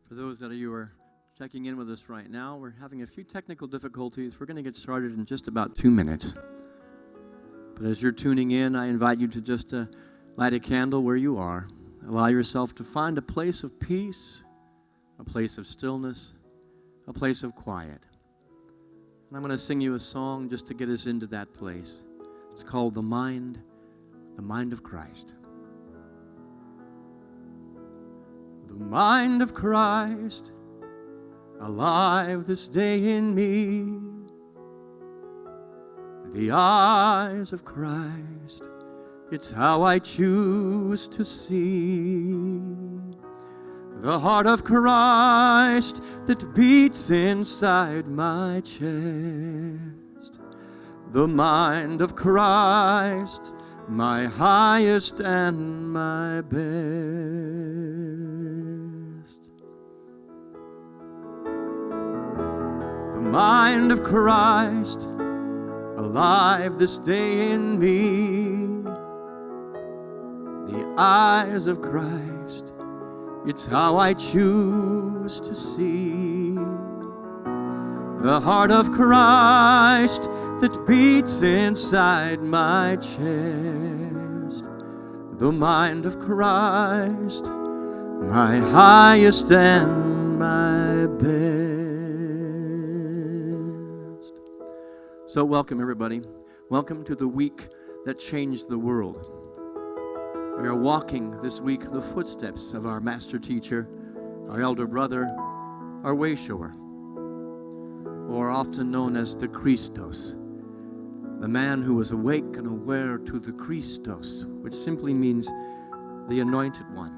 For those that you are checking in with us right now, we're having a few technical difficulties. We're going to get started in just about 2 minutes. But as you're tuning in, I invite you to just light a candle where you are. Allow yourself to find a place of peace, a place of stillness, a place of quiet. And I'm going to sing you a song just to get us into that place. It's called The Mind of Christ. The mind of Christ, alive this day in me. The eyes of Christ, it's how I choose to see. The heart of Christ that beats inside my chest. The mind of Christ, my highest and my best. The mind of Christ, alive this day in me. The eyes of Christ, it's how I choose to see. The heart of Christ that beats inside my chest. The mind of Christ, my highest and my best. So welcome everybody. Welcome to the week that changed the world. We are walking this week the footsteps of our master teacher, our elder brother, our wayshower, or often known as the Christos, the man who was awake and aware to the Christos, which simply means the anointed one.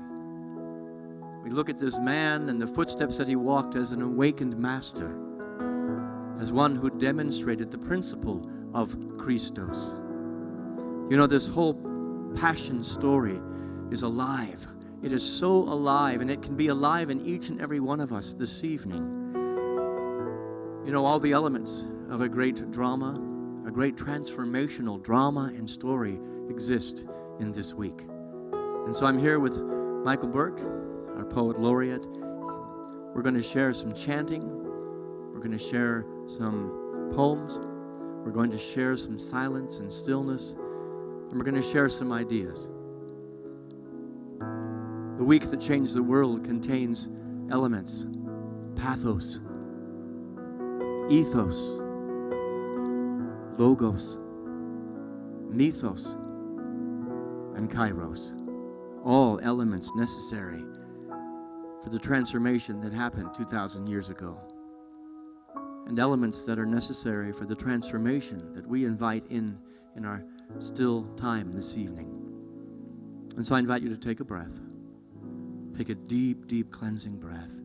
We look at this man and the footsteps that he walked as an awakened master, as one who demonstrated the principle of Christos. You know, this whole passion story is alive. It is so alive, and it can be alive in each and every one of us this evening. You know, all the elements of a great drama, a great transformational drama and story exist in this week. And so I'm here with Michael Burke, our poet laureate. We're going to share some chanting. We're going to share some poems. We're going to share some silence and stillness. And we're going to share some ideas. The week that changed the world contains elements, pathos, ethos, logos, mythos, and kairos. All elements necessary for the transformation that happened 2,000 years ago. And elements that are necessary for the transformation that we invite in our still time this evening. And so I invite you to take a breath. Take a deep, deep cleansing breath.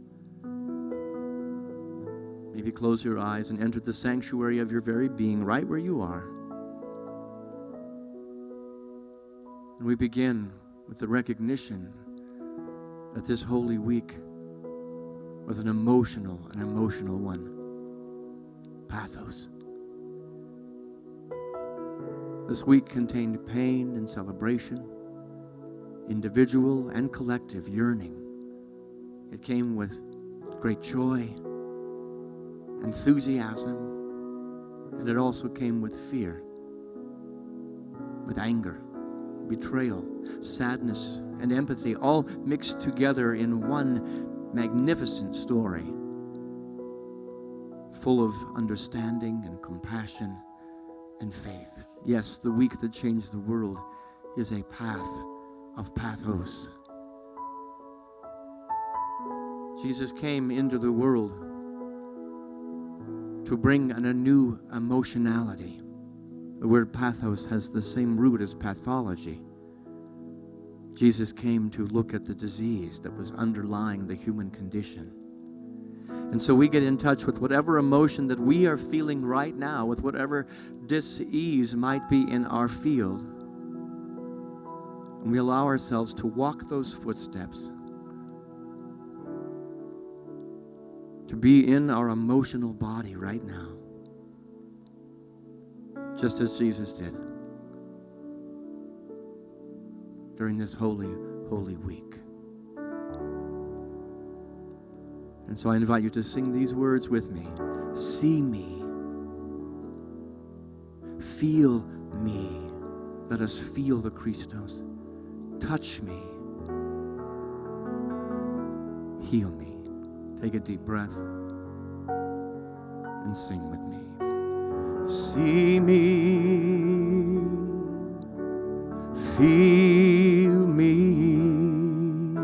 Maybe close your eyes and enter the sanctuary of your very being right where you are. And we begin with the recognition that this holy week was an emotional one. Pathos. This week contained pain and celebration, individual and collective yearning. It came with great joy, enthusiasm, and it also came with fear, with anger, betrayal, sadness, and empathy, all mixed together in one magnificent story, full of understanding and compassion and faith. Yes, the week that changed the world is a path of pathos. Jesus came into the world to bring a new emotionality. The word pathos has the same root as pathology. Jesus came to look at the disease that was underlying the human condition. And so we get in touch with whatever emotion that we are feeling right now, with whatever dis-ease might be in our field. And we allow ourselves to walk those footsteps, to be in our emotional body right now, just as Jesus did during this holy week. And so I invite you to sing these words with me. See me. Feel me. Let us feel the Christos. Touch me. Heal me. Take a deep breath and sing with me. See me, feel me,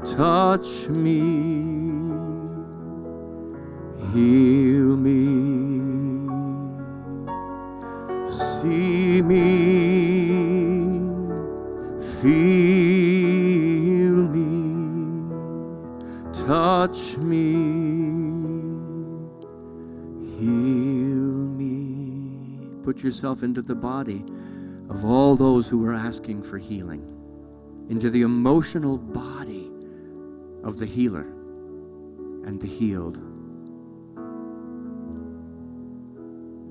touch me, heal me. See me, feel me, touch me, heal me. Put yourself into the body of all those who are asking for healing, into the emotional body of the healer and the healed,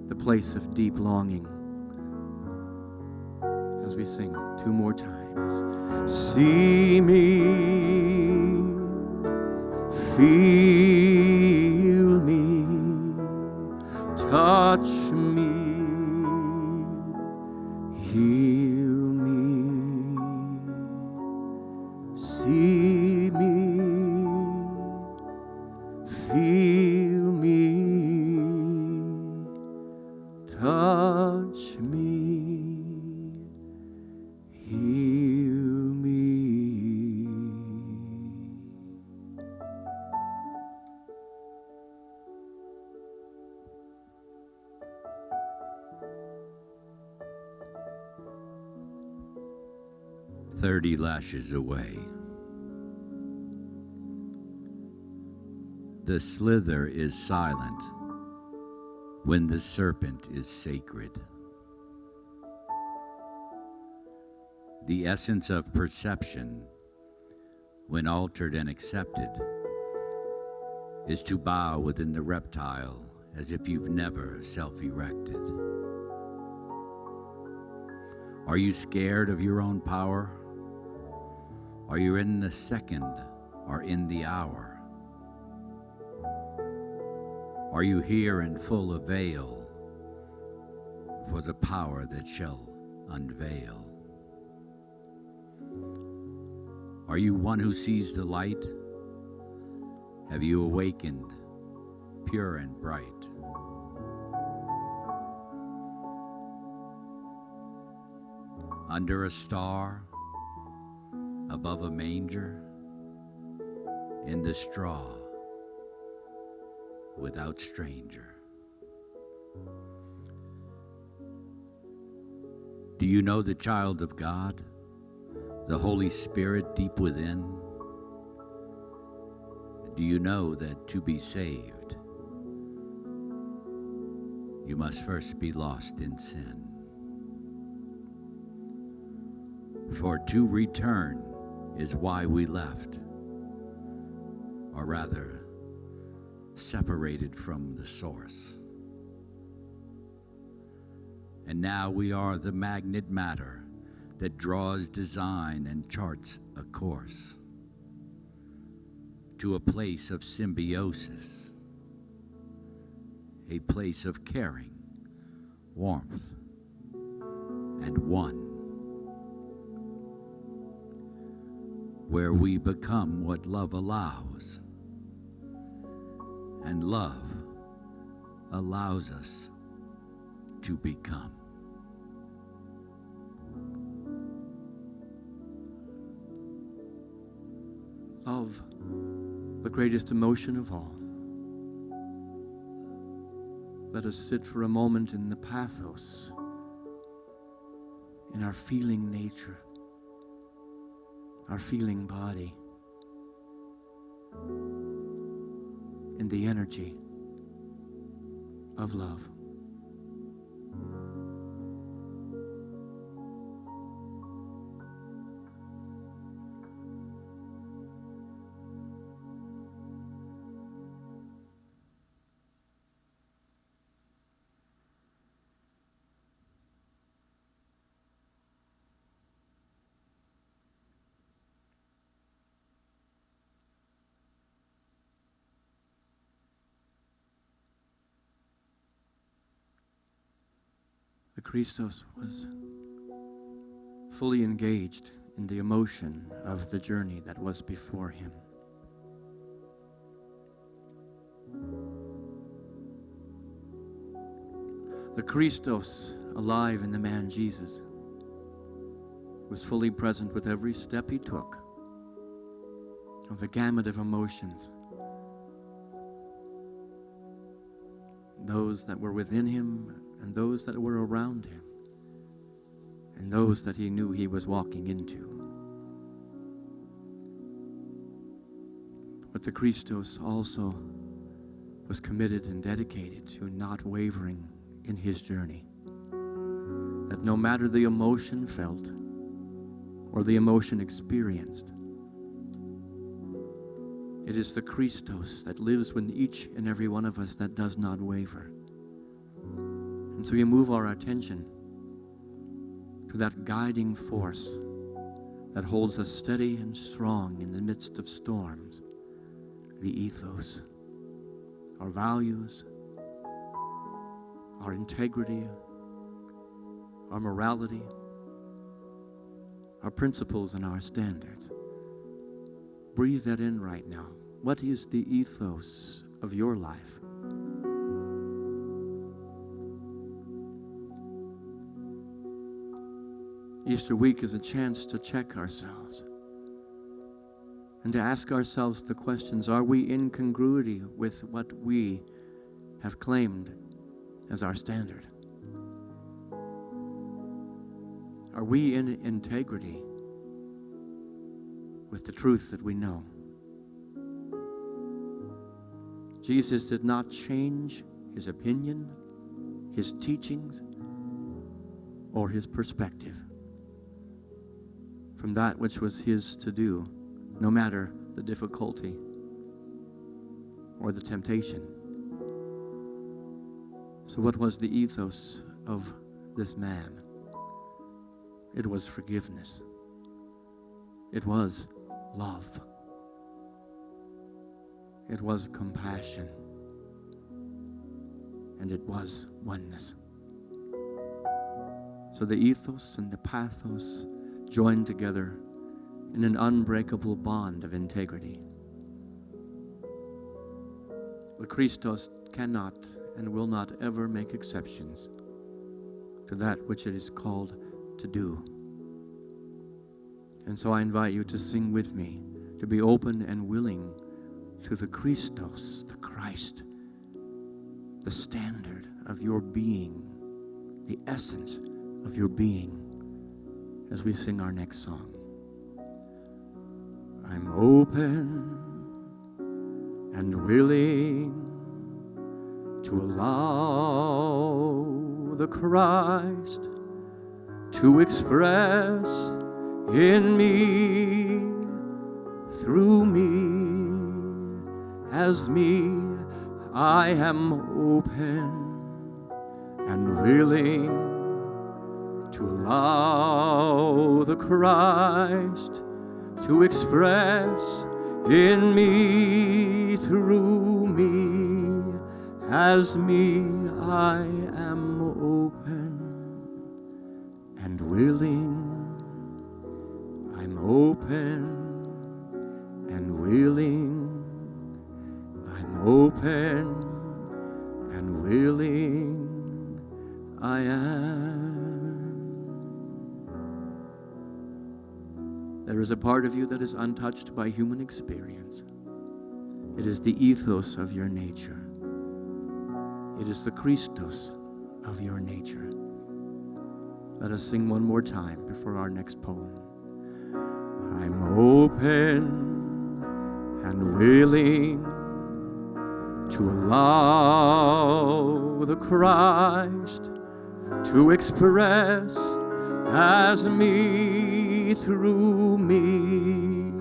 the place of deep longing. As we sing 2 more times. See me, feel me, touch me, heal me. See me, feel me, touch me, heal me. "30 lashes away. The slither is silent when the serpent is sacred. The essence of perception, when altered and accepted, is to bow within the reptile as if you've never self-erected. Are you scared of your own power? Are you in the second or in the hour? Are you here in full avail for the power that shall unveil? Are you one who sees the light? Have you awakened, pure and bright? Under a star, above a manger, in the straw, without stranger. Do you know the child of God, the Holy Spirit deep within? Do you know that to be saved, you must first be lost in sin? For to return is why we left, or rather, separated from the source. And now we are the magnet matter that draws design and charts a course to a place of symbiosis, a place of caring, warmth, and one, where we become what love allows, and love allows us to become. Love, the greatest emotion of all. Let us sit for a moment in the pathos, in our feeling nature, our feeling body, in the energy of love. Christos was fully engaged in the emotion of the journey that was before him. The Christos, alive in the man Jesus, was fully present with every step he took of the gamut of emotions, those that were within him and those that were around him, and those that he knew he was walking into. But the Christos also was committed and dedicated to not wavering in his journey. That no matter the emotion felt or the emotion experienced, it is the Christos that lives within each and every one of us that does not waver. And so we move our attention to that guiding force that holds us steady and strong in the midst of storms, the ethos, our values, our integrity, our morality, our principles and our standards. Breathe that in right now. What is the ethos of your life? Easter week is a chance to check ourselves and to ask ourselves the questions, are we in congruity with what we have claimed as our standard? Are we in integrity with the truth that we know? Jesus did not change his opinion, his teachings, or his perspective from that which was his to do, no matter the difficulty or the temptation. So what was the ethos of this man? It was forgiveness. It was love. It was compassion. And it was oneness. So the ethos and the pathos joined together in an unbreakable bond of integrity. The Christos cannot and will not ever make exceptions to that which it is called to do. And so I invite you to sing with me, to be open and willing to the Christos, the Christ, the standard of your being, the essence of your being, as we sing our next song. I'm open and willing to allow the Christ to express in me, through me, as me. I am open and willing to allow the Christ to express in me, through me, as me. I am open and willing. I'm open and willing. I'm open and willing. I am. There is a part of you that is untouched by human experience. It is the ethos of your nature. It is the Christos of your nature. Let us sing one more time before our next poem. I'm open and willing to allow the Christ to express as me, through me,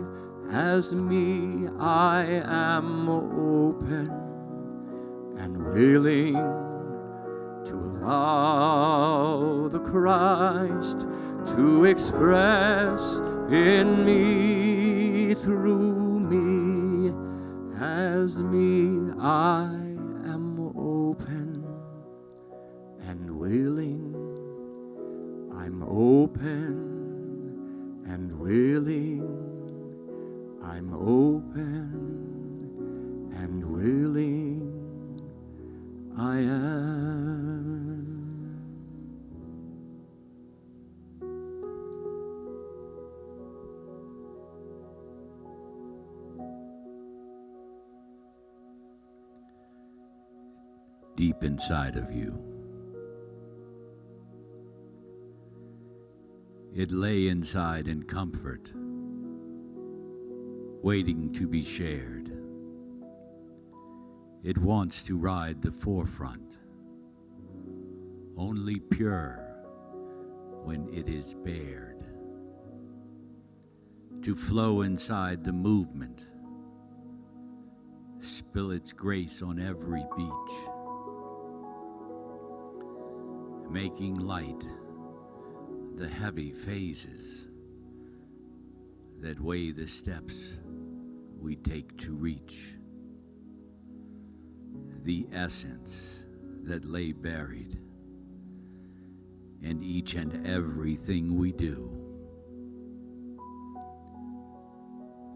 as me. I am open and willing to allow the Christ to express in me, through me, as me. I am open and willing. I'm open and willing. I am. Deep inside of you, it lay inside in comfort, waiting to be shared. It wants to ride the forefront, only pure when it is bared, to flow inside the movement, spill its grace on every beach, making light the heavy phases that weigh the steps we take to reach. The essence that lay buried in each and everything we do.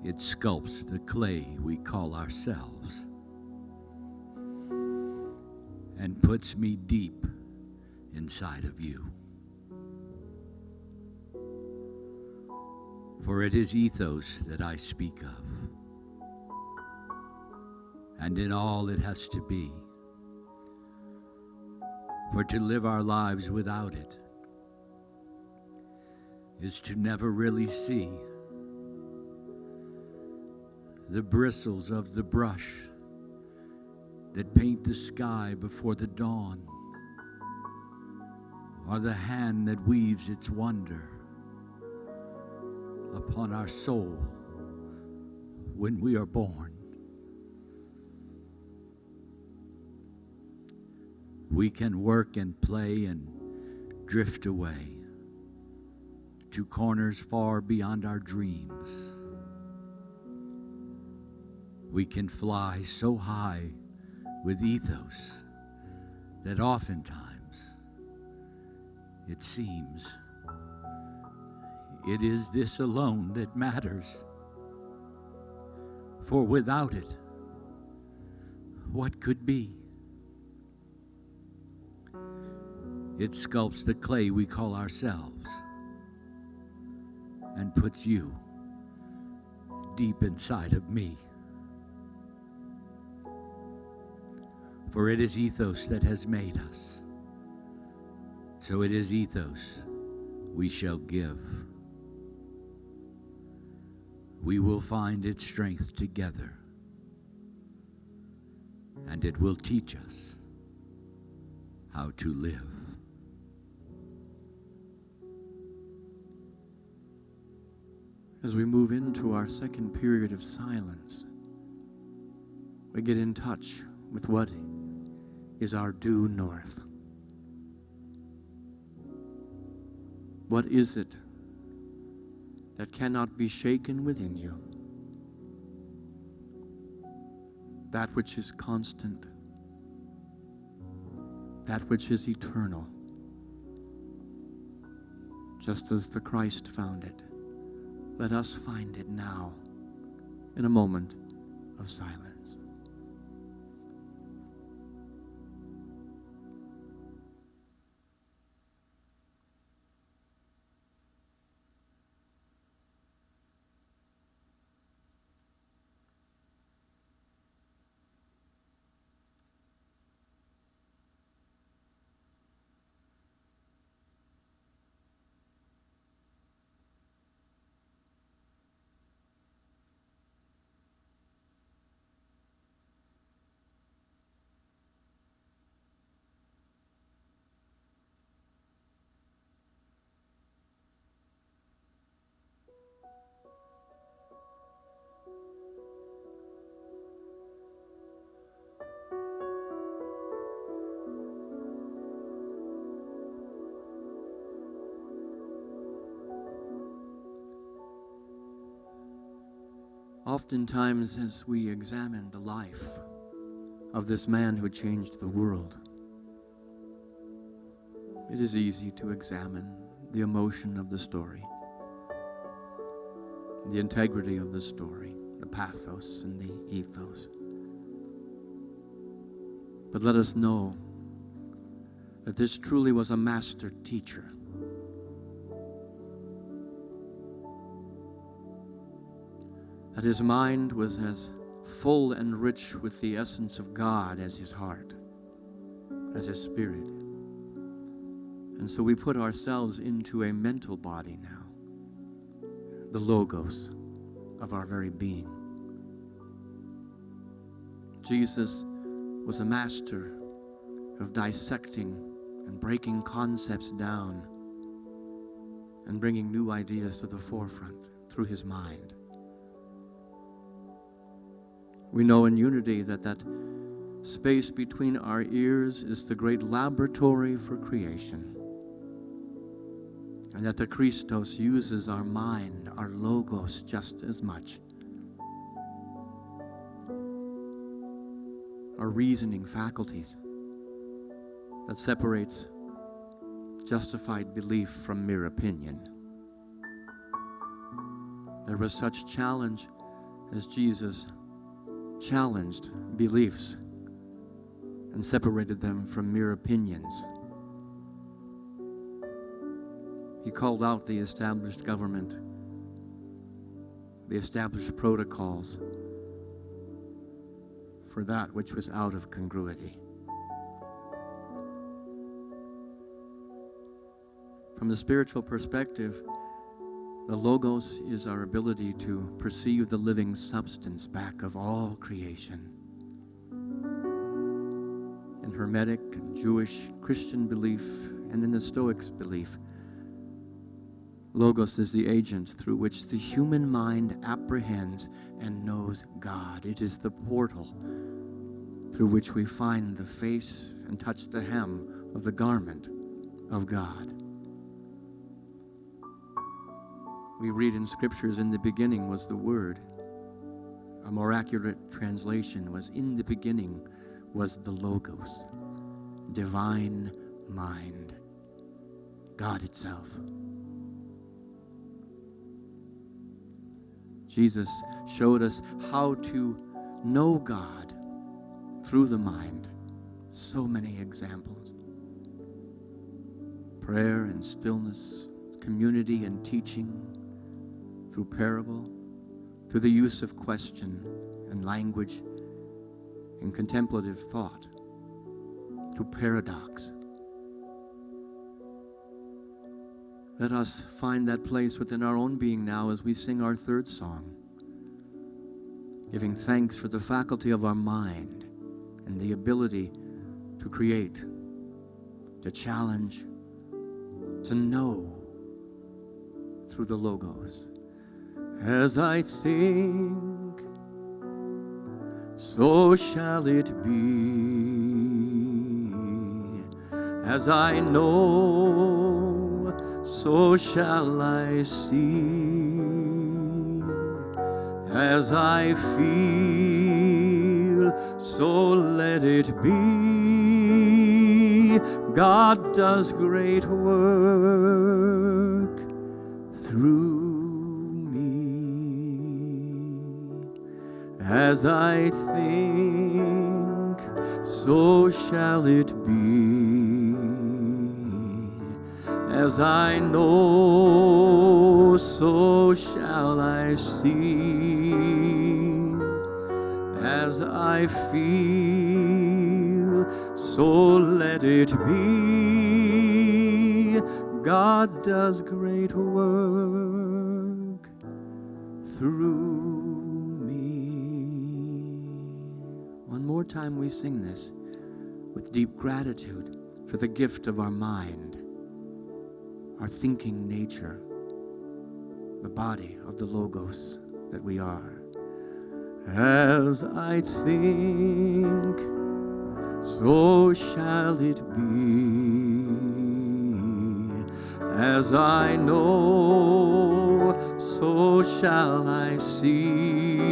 It sculpts the clay we call ourselves and puts me deep inside of you. For it is ethos that I speak of, and in all it has to be. For to live our lives without it is to never really see the bristles of the brush that paint the sky before the dawn, or the hand that weaves its wonder upon our soul when we are born. We can work and play and drift away to corners far beyond our dreams. We can fly so high with ethos that oftentimes it seems it is this alone that matters. For without it, what could be? It sculpts the clay we call ourselves and puts you deep inside of me. For it is ethos that has made us. So it is ethos we shall give. We will find its strength together, and it will teach us how to live. As we move into our second period of silence, we get in touch with what is our due north. What is it that cannot be shaken within you? That which is constant, that which is eternal, just as the Christ found it. Let us find it now in a moment of silence. Oftentimes, as we examine the life of this man who changed the world, it is easy to examine the emotion of the story, the integrity of the story, pathos and the ethos. But let us know that this truly was a master teacher. That his mind was as full and rich with the essence of God as his heart, as his spirit. And so we put ourselves into a mental body now, the logos of our very being. Jesus was a master of dissecting and breaking concepts down and bringing new ideas to the forefront through his mind. We know in unity that that space between our ears is the great laboratory for creation, and that the Christos uses our mind, our logos, just as much. Our reasoning faculties that separates justified belief from mere opinion. There was such challenge as Jesus challenged beliefs and separated them from mere opinions. He called out the established government, the established protocols, for that which was out of congruity. From the spiritual perspective, the Logos is our ability to perceive the living substance back of all creation. In Hermetic and Jewish Christian belief and in the Stoics' belief, Logos is the agent through which the human mind apprehends and knows God. It is the portal through which we find the face and touch the hem of the garment of God. We read in scriptures, in the beginning was the Word. A more accurate translation was, in the beginning was the Logos, divine mind, God itself. Jesus showed us how to know God through the mind. So many examples. Prayer and stillness, community and teaching, through parable, through the use of question and language and contemplative thought, through paradox. Let us find that place within our own being now as we sing our third song, giving thanks for the faculty of our mind and the ability to create, to challenge, to know through the Logos. As I think, so shall it be. As I know, so shall I see. As I feel, so let it be. God does great work through me. As I think, so shall it be. As I know, so shall I see. As I feel, so let it be. God does great work through me. One more time we sing this with deep gratitude for the gift of our mind, our thinking nature, the body of the Logos that we are. As I think, so shall it be. As I know, so shall I see.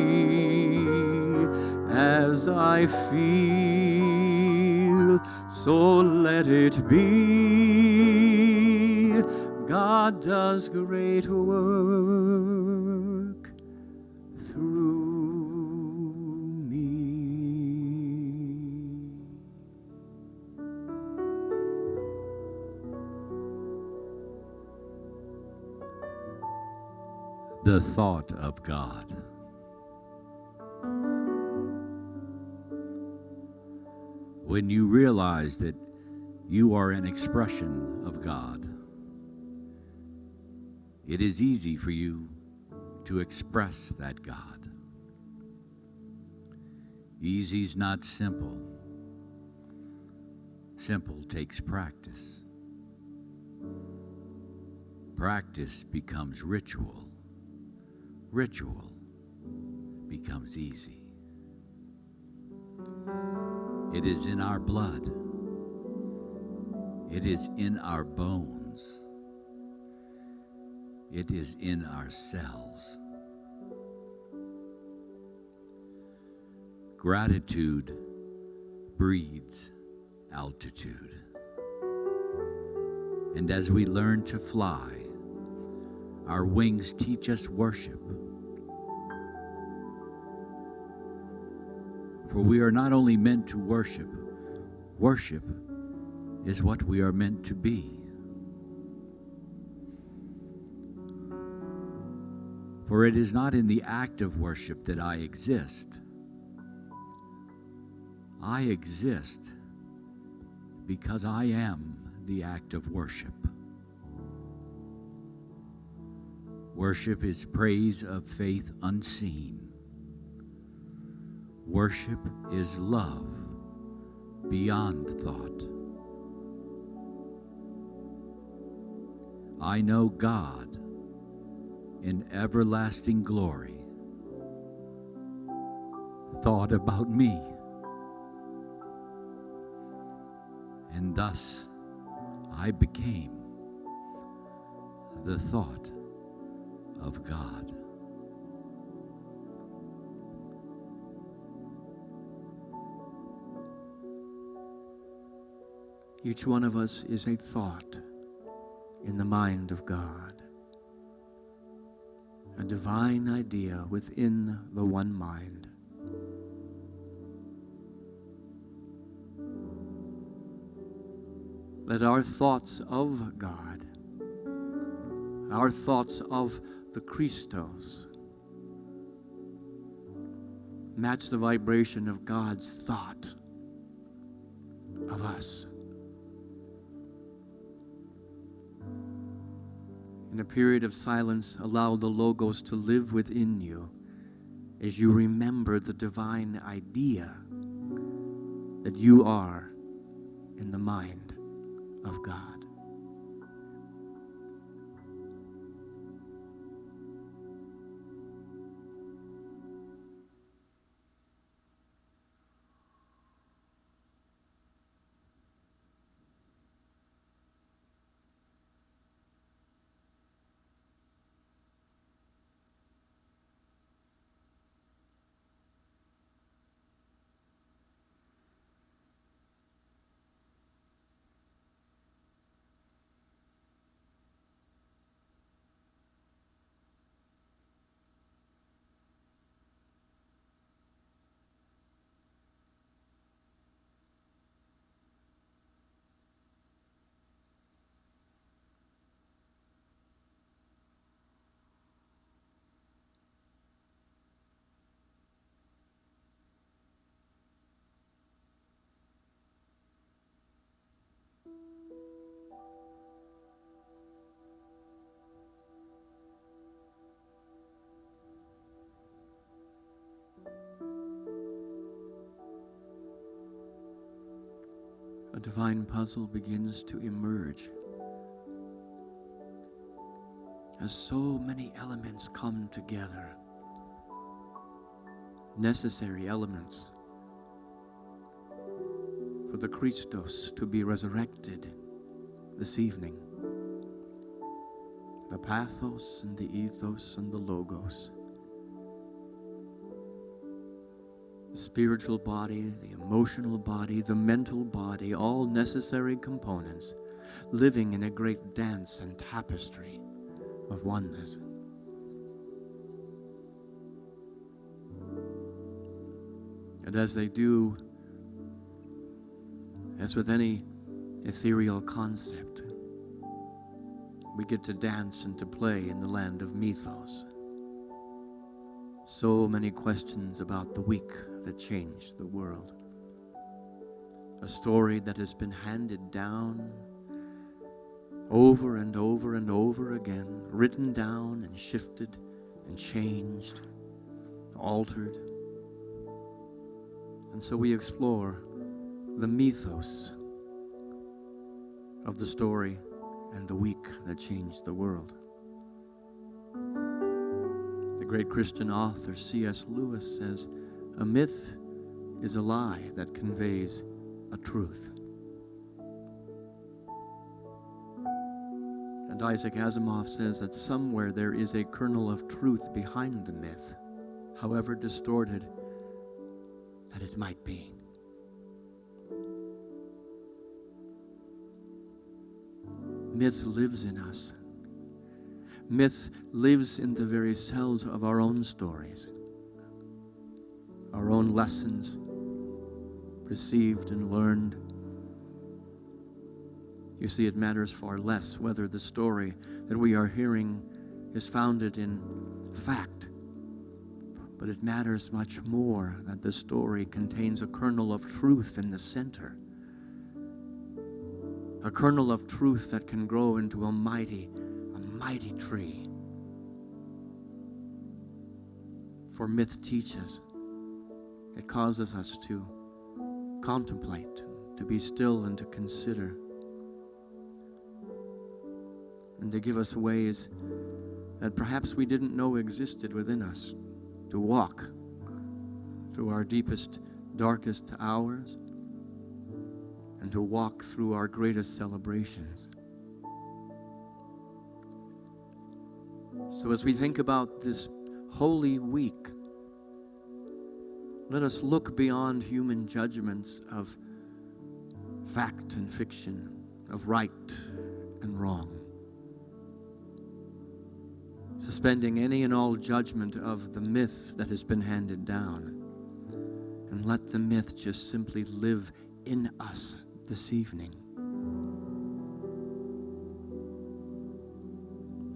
As I feel, so let it be. God does great work through the thought of God. When you realize that you are an expression of God, it is easy for you to express that God. Easy's not simple. Simple takes practice. Practice becomes ritual. Ritual becomes easy. It is in our blood. It is in our bones. It is in our cells. Gratitude breeds altitude. And as we learn to fly, our wings teach us worship. For we are not only meant to worship, worship is what we are meant to be. For it is not in the act of worship that I exist. I exist because I am the act of worship. Worship is praise of faith unseen. Worship is love beyond thought. I know God in everlasting glory thought about me, and thus I became the thought of God. Each one of us is a thought in the mind of God, a divine idea within the one mind. Let our thoughts of God, our thoughts of the Christos, match the vibration of God's thought of us. In a period of silence, allow the Logos to live within you as you remember the divine idea that you are in the mind of God. A divine puzzle begins to emerge as so many elements come together, necessary elements for the Christos to be resurrected this evening. The pathos and the ethos and the logos. The spiritual body, the emotional body, the mental body, all necessary components, living in a great dance and tapestry of oneness. And as they do, as with any ethereal concept, we get to dance and to play in the land of mythos. So many questions about the week that changed the world. A story that has been handed down over and over and over again, written down and shifted and changed, altered. And so we explore the mythos of the story and the week that changed the world. The great Christian author C.S. Lewis says, "A myth is a lie that conveys a truth." And Isaac Asimov says that somewhere there is a kernel of truth behind the myth, however distorted that it might be. Myth lives in us. Myth lives in the very cells of our own stories, our own lessons, received and learned. You see, it matters far less whether the story that we are hearing is founded in fact, but it matters much more that the story contains a kernel of truth in the center. A kernel of truth that can grow into a mighty tree. For myth teaches. It causes us to contemplate, to be still and to consider, and to give us ways that perhaps we didn't know existed within us, to walk through our deepest, darkest hours, and to walk through our greatest celebrations. So as we think about this Holy Week, let us look beyond human judgments of fact and fiction, of right and wrong, suspending any and all judgment of the myth that has been handed down, and let the myth just simply live in us this evening.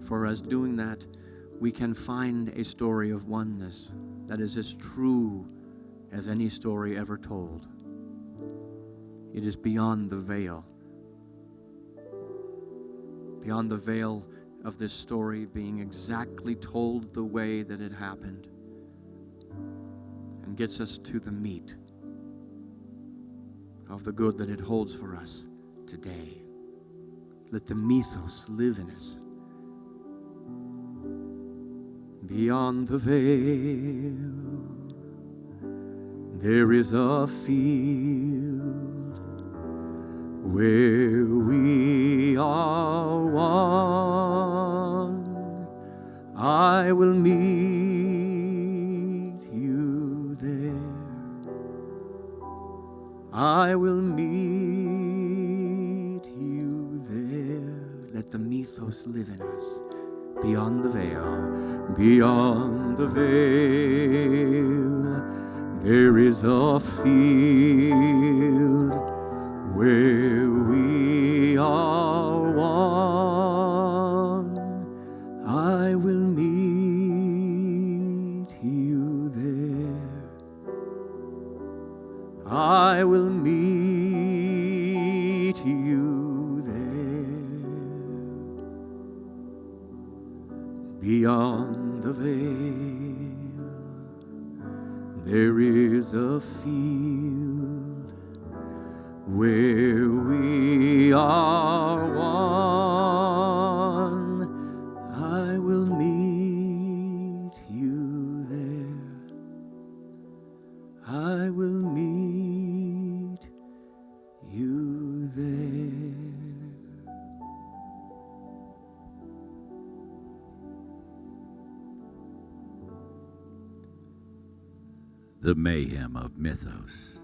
For as doing that, we can find a story of oneness that is as true as any story ever told. It is beyond the veil of this story being exactly told the way that it happened, and gets us to the meat of the good that it holds for us today. Let the mythos live in us. Beyond the veil, there is a field where we are one. I will meet you there. I will meet you there. Let the mythos live in us. Beyond the veil, beyond the veil, there is a field where we are one. I will meet you there. I will meet you there. Beyond the veil, there is a field where we are one. I will meet you there. I will meet you there. The mayhem of mythos.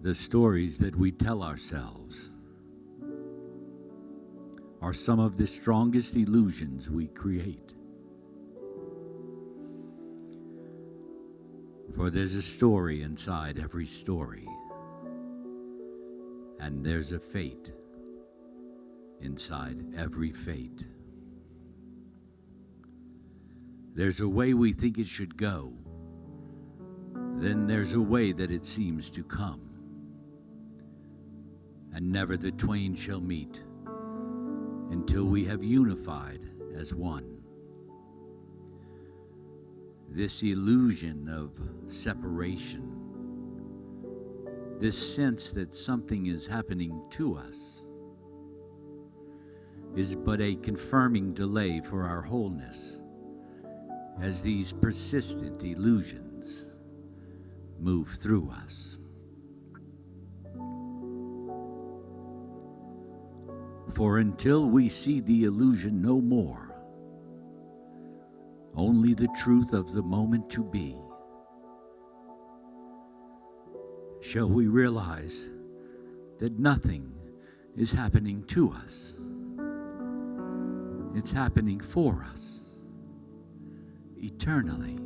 The stories that we tell ourselves are some of the strongest illusions we create. For there's a story inside every story, and there's a fate inside every fate. There's a way we think it should go. Then there's a way that it seems to come. And never the twain shall meet until we have unified as one. This illusion of separation, this sense that something is happening to us, is but a confirming delay for our wholeness as these persistent illusions move through us. For until we see the illusion no more, only the truth of the moment to be, shall we realize that nothing is happening to us. It's happening for us, eternally.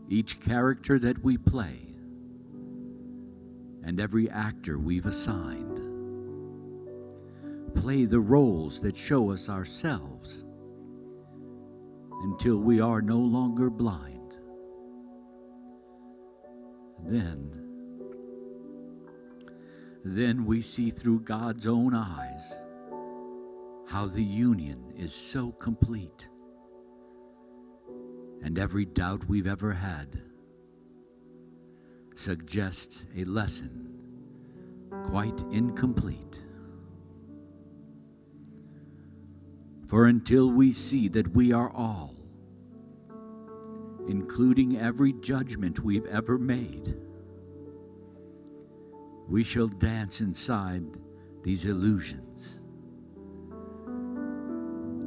Each character that we play, and every actor we've assigned, play the roles that show us ourselves until we are no longer blind. Then we see through God's own eyes how the union is so complete, and every doubt we've ever had suggests a lesson quite incomplete. For until we see that we are all, including every judgment we've ever made, we shall dance inside these illusions,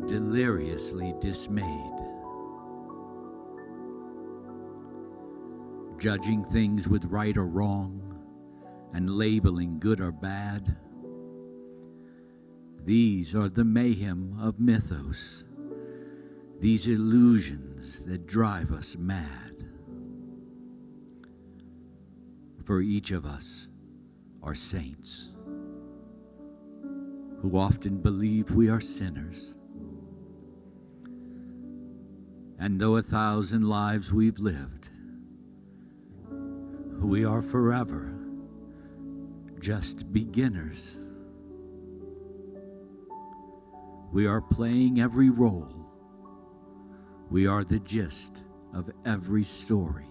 deliriously dismayed, judging things with right or wrong and labeling good or bad. These are the mayhem of mythos, these illusions that drive us mad. For each of us are saints who often believe we are sinners. And though 1,000 lives we've lived, we are forever just beginners. We are playing every role. We are the gist of every story.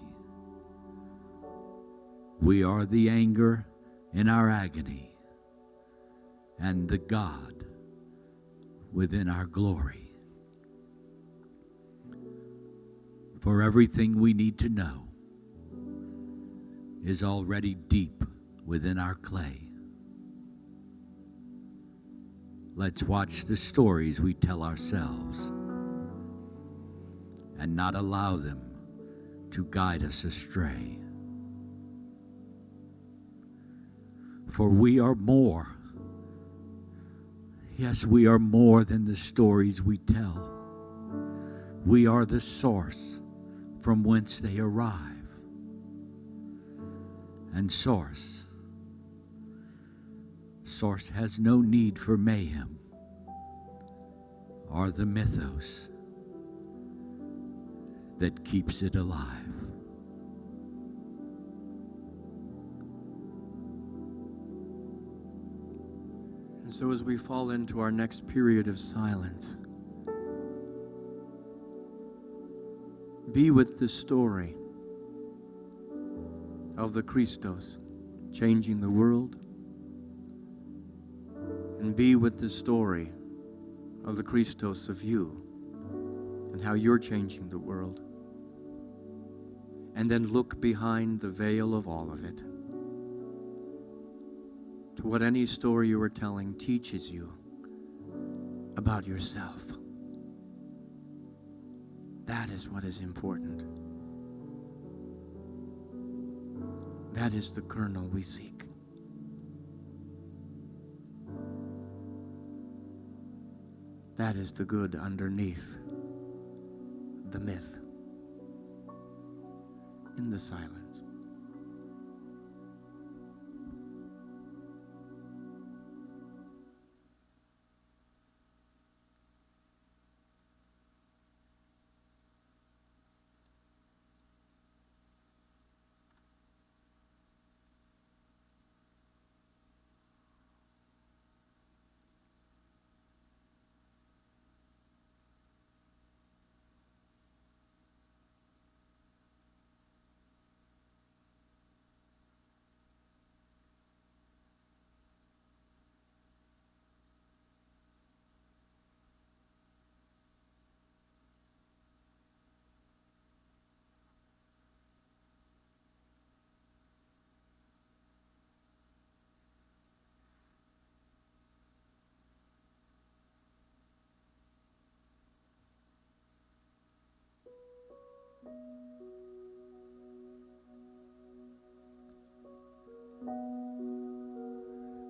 We are the anger in our agony and the God within our glory. For everything we need to know is already deep within our clay. Let's watch the stories we tell ourselves and not allow them to guide us astray. For we are more. Yes, we are more than the stories we tell. We are the source from whence they arrive. And source has no need for mayhem or the mythos that keeps it alive. And so as we fall into our next period of silence, be with the story of the Christos changing the world, and be with the story of the Christos of you and how you're changing the world. And then look behind the veil of all of it to what any story you are telling teaches you about yourself. That is what is important. That is the kernel we seek. That is the good underneath the myth. In the silence.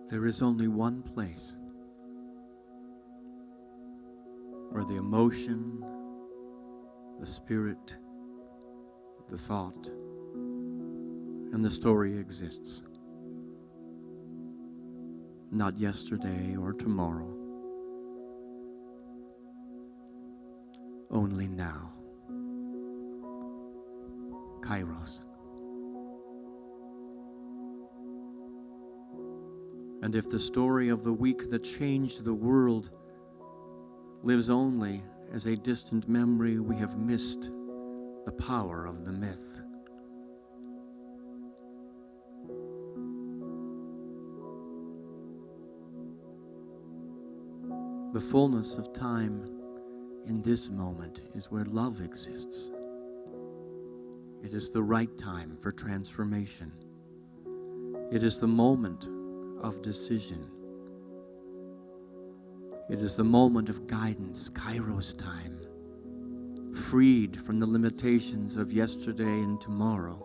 There is only one place where the emotion, the spirit, the thought, and the story exists. Not yesterday or tomorrow. Only now. Kairos. And if the story of the week that changed the world lives only as a distant memory, we have missed the power of the myth. The fullness of time in this moment is where love exists. It is the right time for transformation. It is the moment of decision. It is the moment of guidance, Kairos time, freed from the limitations of yesterday and tomorrow.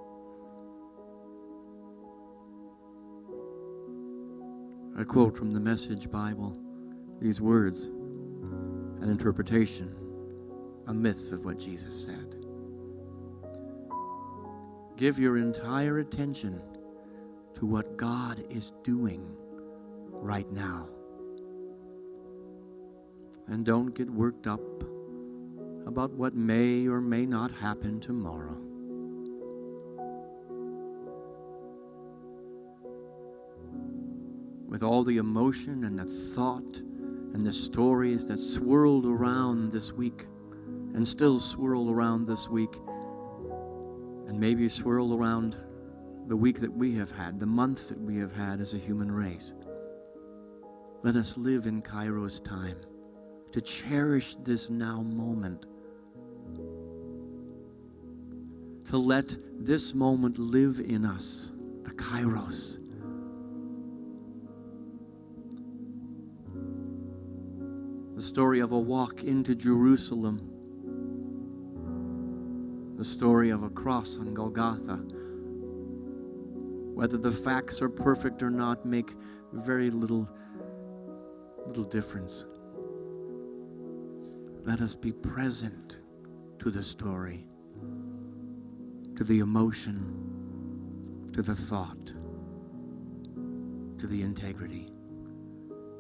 I quote from the Message Bible these words, an interpretation, a myth of what Jesus said. Give your entire attention to what God is doing right now. And don't get worked up about what may or may not happen tomorrow. With all the emotion and the thought and the stories that swirled around this week and still swirl around this week and maybe swirl around the week that we have had, the month that we have had as a human race. Let us live in Kairos time to cherish this now moment, to let this moment live in us, the Kairos. The story of a walk into Jerusalem, the story of a cross on Golgotha. Whether the facts are perfect or not make very little difference. Let us be present to the story, to the emotion, to the thought, to the integrity,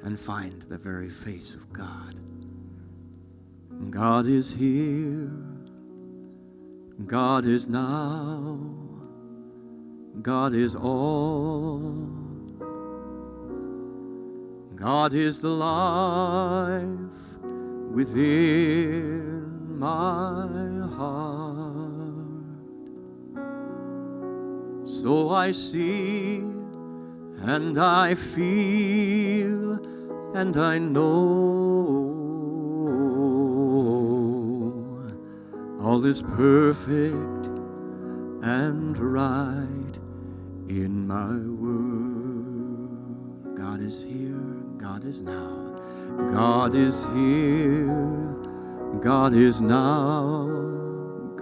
and find the very face of God. God is here. God is now. God is all. God is the life within my heart. So I see and I feel and I know all is perfect and right in my world. God is here, God is now. God is here, God is now,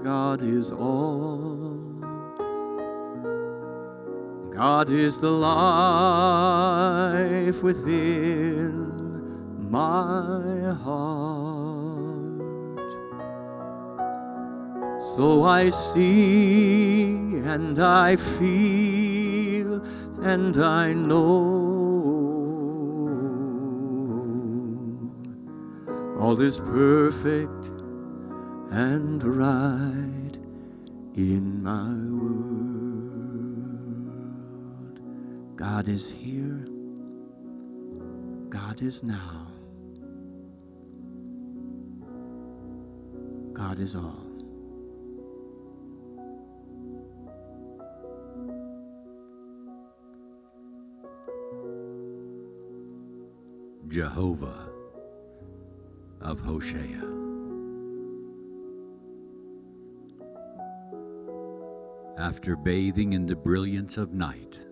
God is all. God is the life within my heart. So I see and I feel and I know all is perfect and right in my world. God is here. God is now. God is all. Jehovah of Hosea. After bathing in the brilliance of night,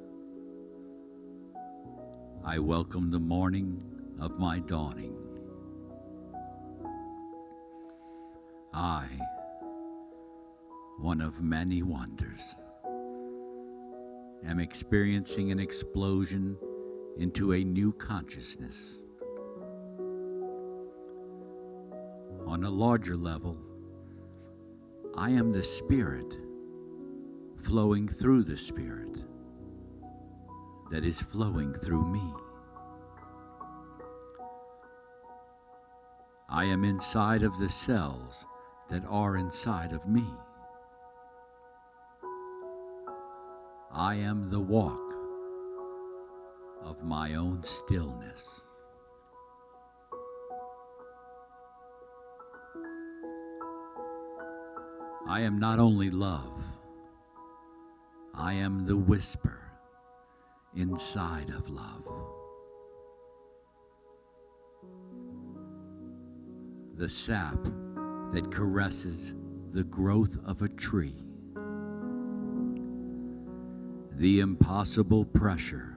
I welcome the morning of my dawning. I, one of many wonders, am experiencing an explosion into a new consciousness. On a larger level, I am the Spirit flowing through the Spirit that is flowing through me. I am inside of the cells that are inside of me. I am the walk of my own stillness. I am not only love, I am the whisper inside of love. The sap that caresses the growth of a tree. The impossible pressure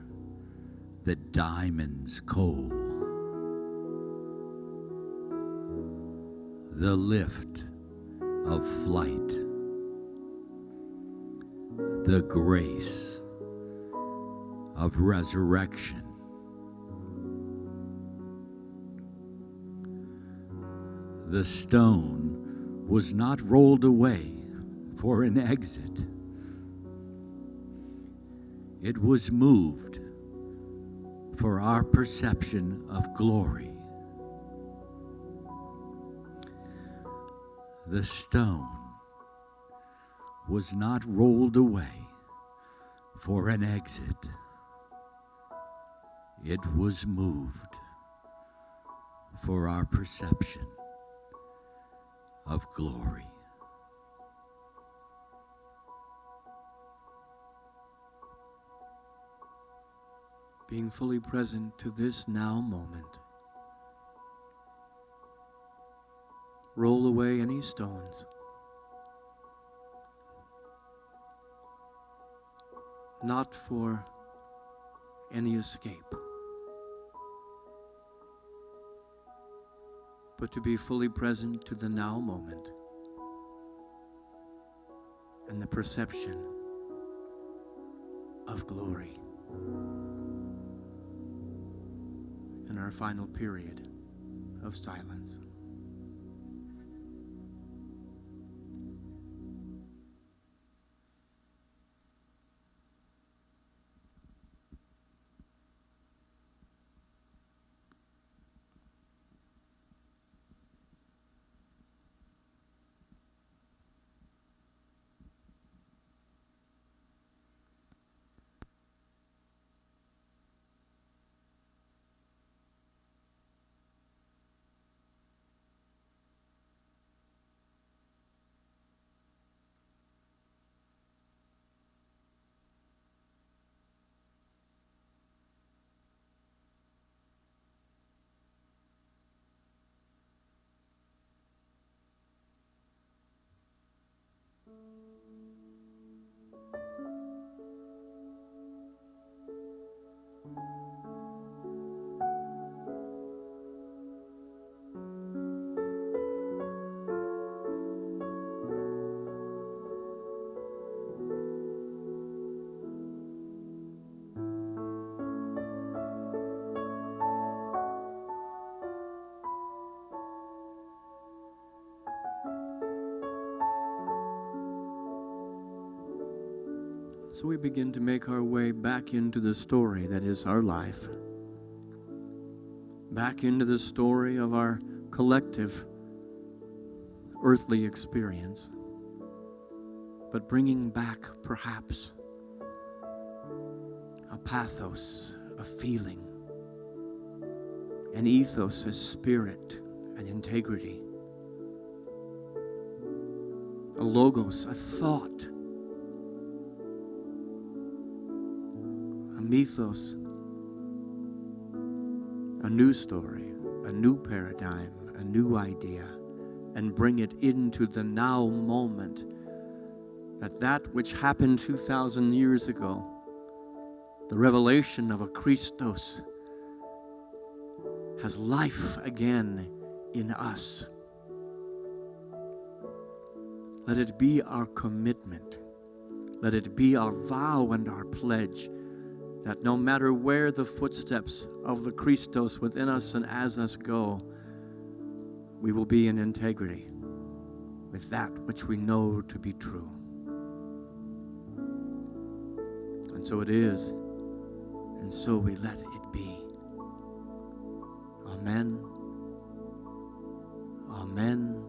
that diamonds coal. The lift of flight. The grace of resurrection. The stone was not rolled away for an exit. It was moved for our perception of glory. The stone was not rolled away for an exit. It was moved for our perception of glory. Being fully present to this now moment. Roll away any stones. Not for any escape, but to be fully present to the now moment and the perception of glory in our final period of silence. So we begin to make our way back into the story that is our life. Back into the story of our collective earthly experience. But bringing back perhaps a pathos, a feeling, an ethos, a spirit, an integrity, a logos, a thought, a mythos, a new story, a new paradigm, a new idea, and bring it into the now moment, that which happened 2,000 years ago, the revelation of a Christos, has life again in us. Let it be our commitment. Let it be our vow and our pledge that no matter where the footsteps of the Christos within us and as us go, we will be in integrity with that which we know to be true. And so it is, and so we let it be. Amen. Amen.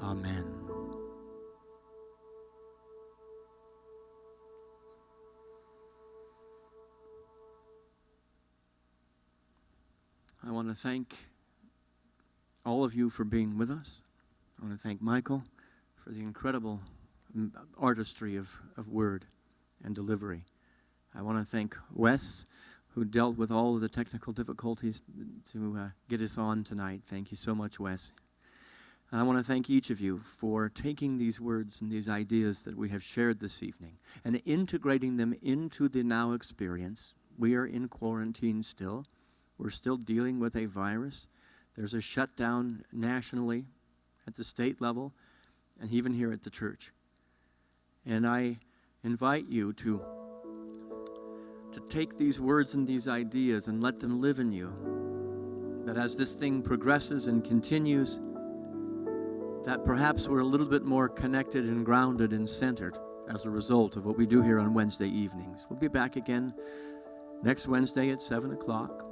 Amen. I want to thank all of you for being with us. I want to thank Michael for the incredible artistry of word and delivery. I want to thank Wes, who dealt with all of the technical difficulties to get us on tonight. Thank you so much, Wes. And I want to thank each of you for taking these words and these ideas that we have shared this evening and integrating them into the now experience. We are in quarantine still. We're still dealing with a virus. There's a shutdown nationally at the state level and even here at the church. And I invite you to take these words and these ideas and let them live in you. That as this thing progresses and continues, that perhaps we're a little bit more connected and grounded and centered as a result of what we do here on Wednesday evenings. We'll be back again next Wednesday at 7 o'clock.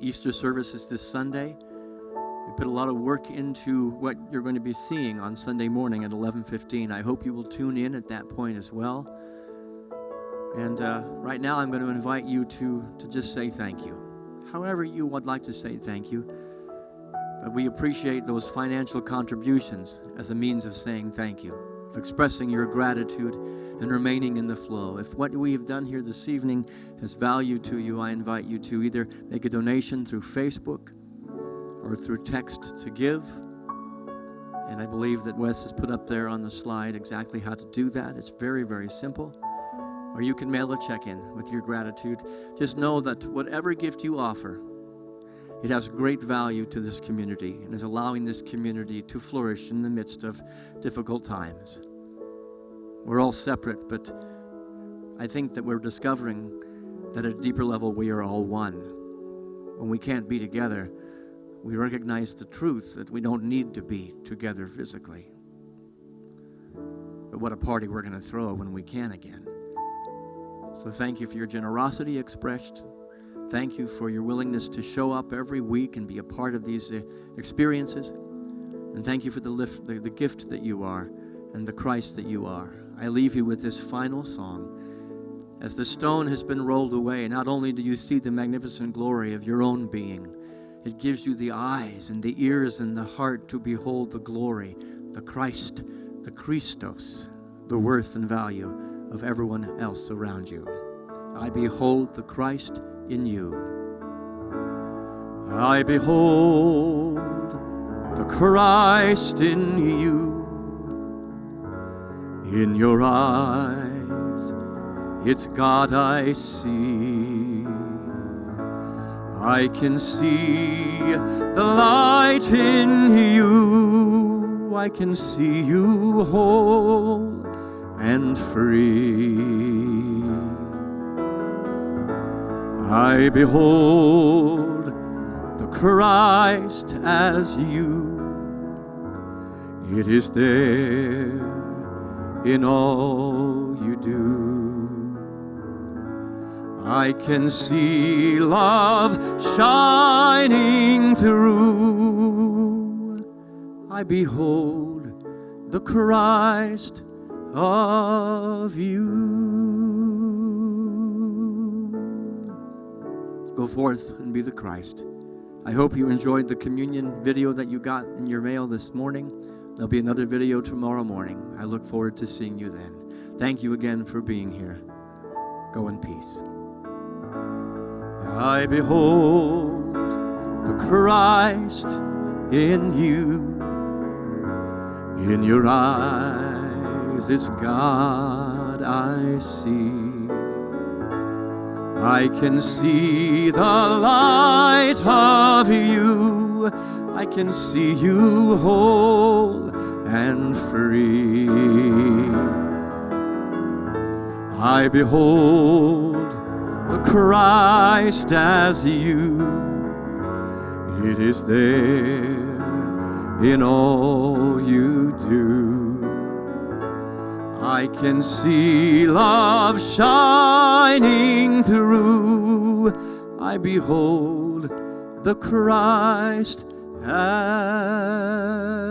Easter service is this Sunday. We put a lot of work into what you're going to be seeing on Sunday morning at 11:15. I hope you will tune in at that point as well. And right now I'm going to invite you to just say thank you. However you would like to say thank you. But we appreciate those financial contributions as a means of saying thank you, of expressing your gratitude and remaining in the flow. If what we have done here this evening has value to you, I invite you to either make a donation through Facebook or through text to give. And I believe that Wes has put up there on the slide exactly how to do that. It's very, very simple. Or you can mail a check in with your gratitude. Just know that whatever gift you offer, it has great value to this community and is allowing this community to flourish in the midst of difficult times. We're all separate, but I think that we're discovering that at a deeper level we are all one. When we can't be together, we recognize the truth that we don't need to be together physically. But what a party we're going to throw when we can again. So thank you for your generosity expressed. Thank you for your willingness to show up every week and be a part of these experiences. And thank you for the gift that you are and the Christ that you are. I leave you with this final song. As the stone has been rolled away, not only do you see the magnificent glory of your own being, it gives you the eyes and the ears and the heart to behold the glory, the Christ, the Christos, the worth and value of everyone else around you. I behold the Christ in you. I behold the Christ in you. In your eyes, it's God I see. I can see the light in you. I can see you whole and free. I behold the Christ as you. It is there in all you do. I can see love shining through. I behold the Christ of you. Go forth and be the Christ. I hope you enjoyed the communion video that you got in your mail this morning. There'll be another video tomorrow morning. I look forward to seeing you then. Thank you again for being here. Go in peace. I behold the Christ in you. In your eyes, it's God I see. I can see the light of you. I can see you whole and free. I behold the Christ as you. It is there in all you do. I can see love shining through. I behold the Christ as